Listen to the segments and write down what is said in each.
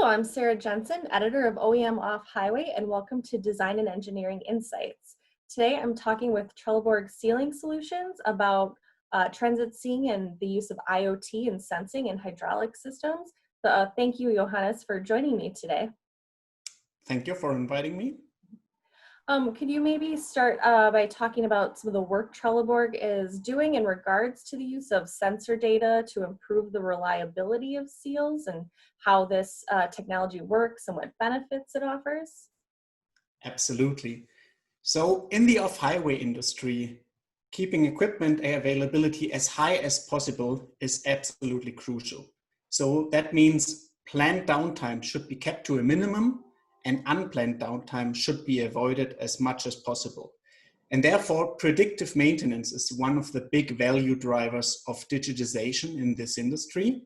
I'm Sarah Jensen, editor of OEM Off Highway, and welcome to Design and Engineering Insights. Today I'm talking with Trelleborg Sealing Solutions about trends it's seeing in the use of IoT and sensing in hydraulic systems. So, thank you, Johannes, for joining me today. Thank you for inviting me. Could you maybe start by talking about some of the work Trelleborg is doing in regards to the use of sensor data to improve the reliability of seals and how this technology works and what benefits it offers? Absolutely. So in the off-highway industry, keeping equipment availability as high as possible is absolutely crucial. So that means planned downtime should be kept to a minimum and unplanned downtime should be avoided as much as possible. And therefore, predictive maintenance is one of the big value drivers of digitization in this industry.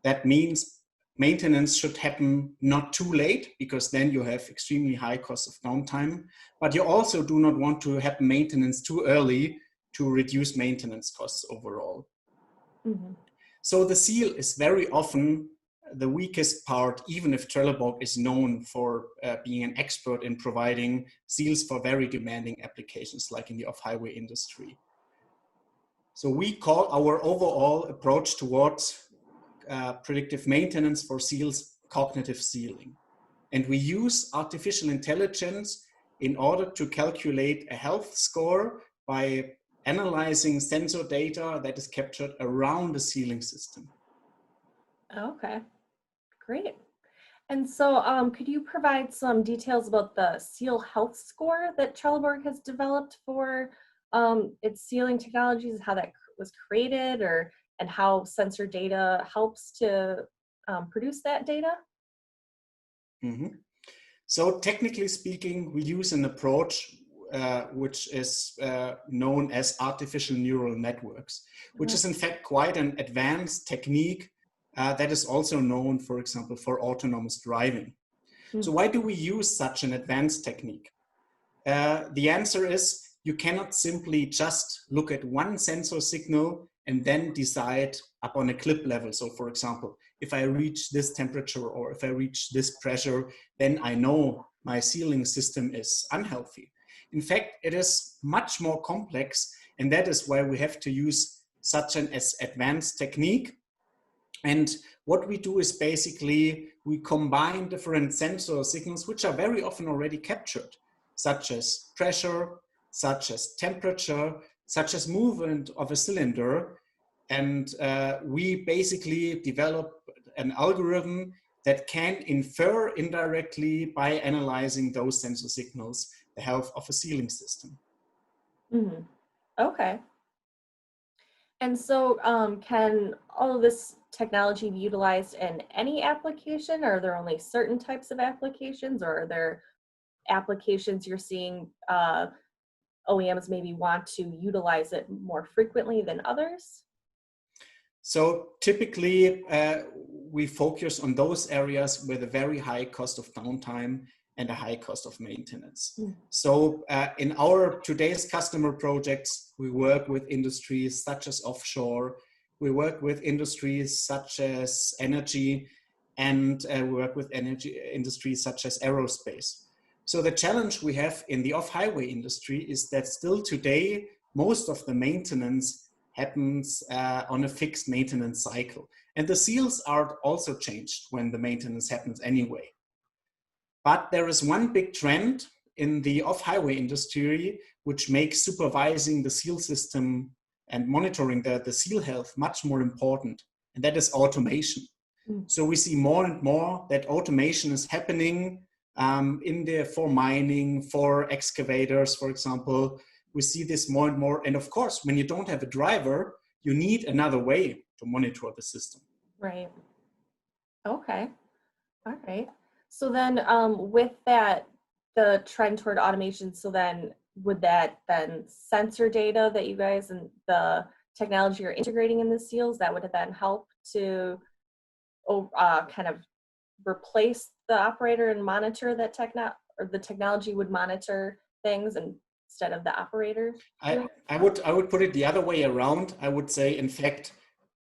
That means maintenance should happen not too late, because then you have extremely high cost of downtime, but you also do not want to have maintenance too early to reduce maintenance costs overall. Mm-hmm. So the seal is very often the weakest part, even if Trelleborg is known for being an expert in providing seals for very demanding applications like in the off-highway industry. So we call our overall approach towards predictive maintenance for seals cognitive sealing. And we use artificial intelligence in order to calculate a health score by analyzing sensor data that is captured around the sealing system. Okay, great. And so could you provide some details about the seal health score that Trelleborg has developed for its sealing technologies, how that was created, and how sensor data helps to produce that data? Mm-hmm. So technically speaking, we use an approach which is known as artificial neural networks, which is in fact quite an advanced technique that is also known, for example, for autonomous driving. Mm-hmm. So why do we use such an advanced technique? The answer is you cannot simply just look at one sensor signal and then decide upon a clip level. So for example, if I reach this temperature or if I reach this pressure, then I know my sealing system is unhealthy. In fact, it is much more complex, and that is why we have to use such an advanced technique. And what we do is basically we combine different sensor signals, which are very often already captured, such as pressure, such as temperature, such as movement of a cylinder. And we basically develop an algorithm that can infer indirectly by analyzing those sensor signals the health of a sealing system. Mm-hmm. Okay. And so can all of this technology be utilized in any application, or are there only certain types of applications, or are there applications you're seeing OEMs maybe want to utilize it more frequently than others? So typically we focus on those areas with a very high cost of downtime and a high cost of maintenance. Mm. So in our today's customer projects, we work with industries such as offshore, we work with industries such as energy, and we work with energy industries such as aerospace. So the challenge we have in the off-highway industry is that still today, most of the maintenance happens on a fixed maintenance cycle. And the seals are also changed when the maintenance happens anyway. But there is one big trend in the off-highway industry which makes supervising the seal system and monitoring the seal health much more important, and that is automation. Mm. So we see more and more that automation is happening for mining, for excavators, for example. We see this more and more. And of course, when you don't have a driver, you need another way to monitor the system. Right. Okay. All right. So then with that, the trend toward automation, so then would that then sensor data that you guys and the technology are integrating in the seals, that would then help to kind of replace the operator and monitor that the technology would monitor things instead of the operator? I would put it the other way around. I would say, in fact,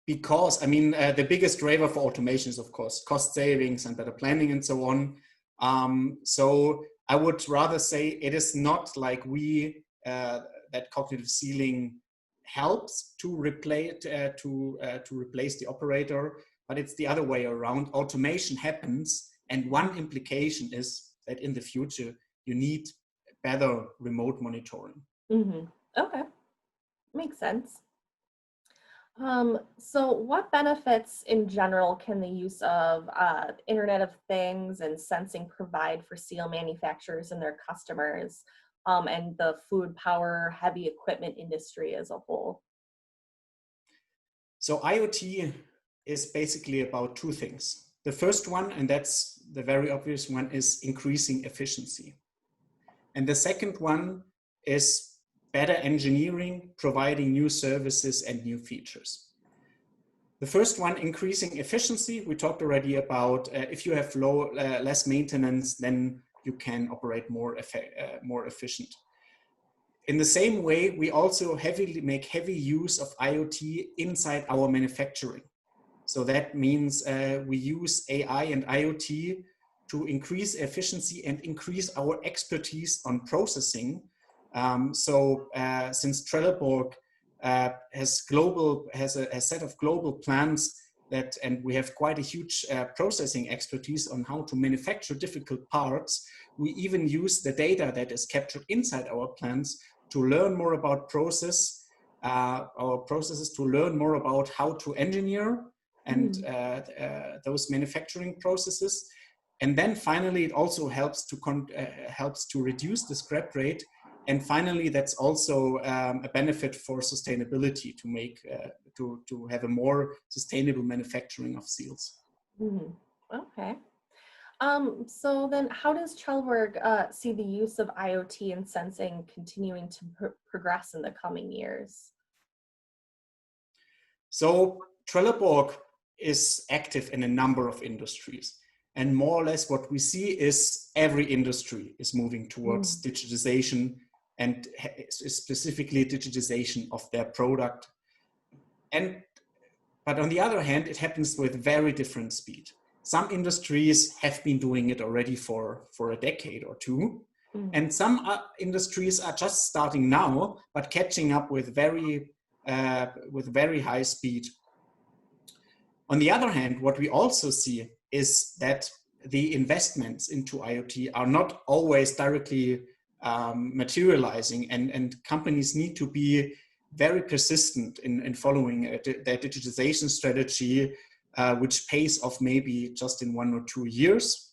because, I mean, the biggest driver for automation is, of course, cost savings and better planning and so on. So I would rather say it is not like that cognitive ceiling helps to replace the operator, but it's the other way around. Automation happens, and one implication is that in the future you need better remote monitoring. Okay, makes sense. So what benefits in general can the use of Internet of Things and sensing provide for steel manufacturers and their customers, and the food, power, heavy equipment industry as a whole? So IoT is basically about two things. The first one, and that's the very obvious one, is increasing efficiency. And the second one is better engineering, providing new services and new features. The first one, increasing efficiency, we talked already about. If you have less maintenance, then you can operate more efficient. In the same way, we also make heavy use of IoT inside our manufacturing. So that means we use AI and IoT to increase efficiency and increase our expertise on processing. Since Trelleborg has a set of global plans and we have quite a huge processing expertise on how to manufacture difficult parts, we even use the data that is captured inside our plants to learn more about our processes, to learn more about how to engineer and those manufacturing processes. And then finally, it also helps to reduce the scrap rate. And finally, that's also a benefit for sustainability to have a more sustainable manufacturing of seals. Okay. So then how does Trelleborg see the use of IoT and sensing continuing to progress in the coming years? So Trelleborg is active in a number of industries. And more or less what we see is every industry is moving towards digitization, and specifically digitization of their product. But on the other hand, it happens with very different speed. Some industries have been doing it already for a decade or two. And some industries are just starting now, but catching up with very high speed. On the other hand, what we also see is that the investments into IoT are not always directly materializing, and companies need to be very persistent in following their digitization strategy, which pays off maybe just in 1 or 2 years.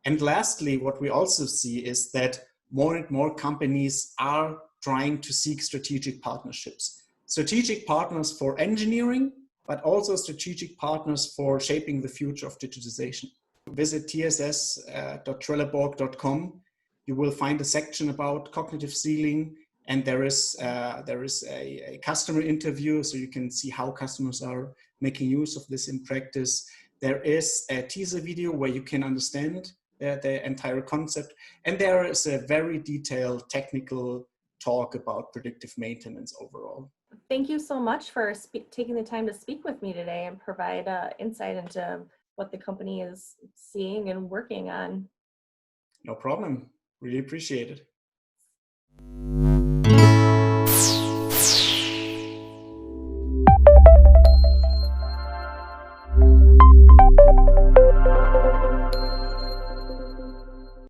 And lastly, what we also see is that more and more companies are trying to seek strategic partnerships. Strategic partners for engineering, but also strategic partners for shaping the future of digitization. Visit tss.trelleborg.com. You will find a section about cognitive ceiling, and there is a customer interview, so you can see how customers are making use of this in practice. There is a teaser video where you can understand the entire concept, and there is a very detailed technical talk about predictive maintenance overall. Thank you so much for taking the time to speak with me today and provide insight into what the company is seeing and working on. No problem. Really appreciate it.